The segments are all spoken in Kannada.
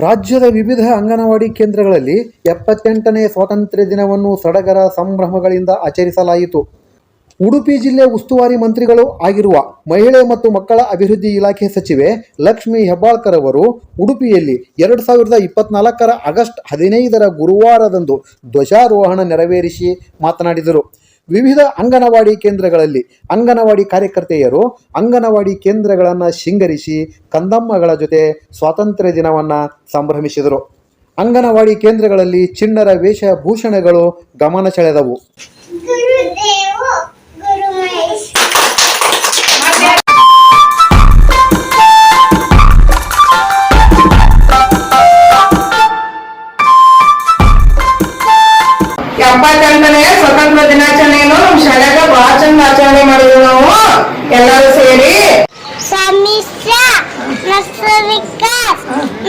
ರಾಜ್ಯದ ವಿವಿಧ ಅಂಗನವಾಡಿ ಕೇಂದ್ರಗಳಲ್ಲಿ 78ನೇ ಸ್ವಾತಂತ್ರ್ಯ ದಿನವನ್ನು ಸಡಗರ ಸಂಭ್ರಮಗಳಿಂದ ಆಚರಿಸಲಾಯಿತು. ಉಡುಪಿ ಜಿಲ್ಲೆ ಉಸ್ತುವಾರಿ ಮಂತ್ರಿಗಳು ಆಗಿರುವ ಮಹಿಳೆ ಮತ್ತು ಮಕ್ಕಳ ಅಭಿವೃದ್ಧಿ ಇಲಾಖೆ ಸಚಿವೆ ಲಕ್ಷ್ಮೀ ಹೆಬ್ಬಾಳ್ಕರ್ ಅವರು ಉಡುಪಿಯಲ್ಲಿ 2024 ಆಗಸ್ಟ್ 15 ಗುರುವಾರದಂದು ಧ್ವಜಾರೋಹಣ ನೆರವೇರಿಸಿ ಮಾತನಾಡಿದರು. ವಿವಿಧ ಅಂಗನವಾಡಿ ಕೇಂದ್ರಗಳಲ್ಲಿ ಅಂಗನವಾಡಿ ಕಾರ್ಯಕರ್ತೆಯರು ಅಂಗನವಾಡಿ ಕೇಂದ್ರಗಳನ್ನು ಶೃಂಗರಿಸಿ ಕಂದಮ್ಮಗಳ ಜೊತೆ ಸ್ವಾತಂತ್ರ್ಯ ದಿನವನ್ನು ಸಂಭ್ರಮಿಸಿದರು. ಅಂಗನವಾಡಿ ಕೇಂದ್ರಗಳಲ್ಲಿ ಚಿಣ್ಣರ ವೇಷಭೂಷಣಗಳು ಗಮನ ಸೆಳೆದವು. ಸ್ವತಂತ್ರ ದಿನಾಚರಣೆಯನ್ನು ನಮ್ಮ ಶಾಲೆಗ ಬಹಳ ಚಂದ ಆಚರಣೆ ಮಾಡಿದ್ವಿ. ನಾವು ಎಲ್ಲರೂ ಸೇರಿ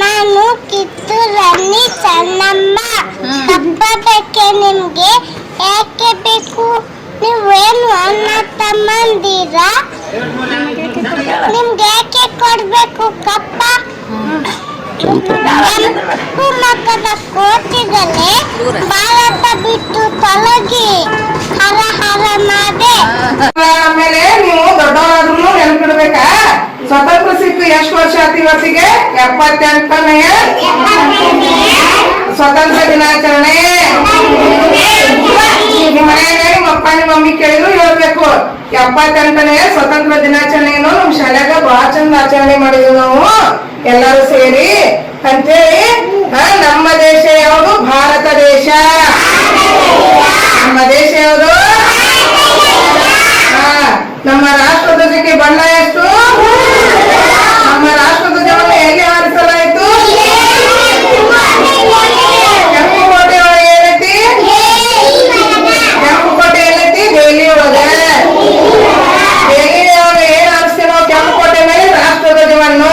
ನಾನು ಕಿತ್ತೂರಲ್ಲಿ ಚೆನ್ನಮ್ಮ. ಹಬ್ಬ ಬೇಕೆ ನಿಮ್ಗೆ? ಯಾಕೆ ಬೇಕು? ನೀವೇನು ಅಣ್ಣ ತಮ್ಮಂದಿರ? ನಿಮ್ಗೆ ಯಾಕೆ ಕೊಡ್ಬೇಕು ಕಪ್ಪ? ಕೆಂಪು ಮಕ್ಕದ ಕೋಟಿಗಳೇ ಭಾರತ ಬಿಟ್ಟು ತೊಲಗಿ ಹರ ಹರ ಮಾಡೆ. ಆಮೇಲೆ ನೀವು ದೊಡ್ಡವರಾದ್ರೂ ನೆನ್ಪಿಡ್ಬೇಕಾ? ಸ್ವತಂತ್ರ ಸಿಕ್ಕು ಎಷ್ಟು ವರ್ಷ ಆಯ್ತು ಇವತ್ತಿಗೆ? 78ನೇ ಸ್ವತಂತ್ರ ದಿನಾಚರಣೆ. ನಿಮ್ಮ ಮನೆಯಾಗ ನಿಮ್ಮ ಅಪ್ಪ ನಿಮ್ಮ ಮಮ್ಮಿ ಕೇಳಿದ್ರು ಹೇಳ್ಬೇಕು 78ನೇ ಸ್ವತಂತ್ರ ದಿನಾಚರಣೆಯನ್ನು ನಮ್ಮ ಶಾಲೆಗ ಬಹಳ ಚಂದ ಆಚರಣೆ ಮಾಡಿದ್ವಿ. ನಾವು ಎಲ್ಲರೂ ಸೇರಿ ಅಂತೇಳಿ ನಮ್ಮ ದೇಶ ಯಾವುದು? ಭಾರತ ದೇಶ. ನಮ್ಮ ದೇಶ ಯಾವುದು? ನಮ್ಮ ರಾಷ್ಟ್ರ ಧ್ವಜಕ್ಕೆ ಬಣ್ಣ ಎಷ್ಟು? ನಮ್ಮ ರಾಷ್ಟ್ರ ಧ್ವಜವನ್ನು ಹೇಗೆ ಹಾರಿಸಲಾಯಿತು? ಕೆಂಪು ಕೋಟೆ ಒಳಗೆ ಏನೈತಿ? ಕೆಂಪು ಕೋಟೆ ಏನೈತಿ? ದೆಹಲಿ ಒಳಗೆ. ದೆಹಲಿ ಒಳಗೆ ಏನ್ ಹಾರಿಸ್ತೀವಿ ನಾವು ಕೆಂಪು ಕೋಟೆ ಮೇಲೆ? ರಾಷ್ಟ್ರ ಧ್ವಜವನ್ನು.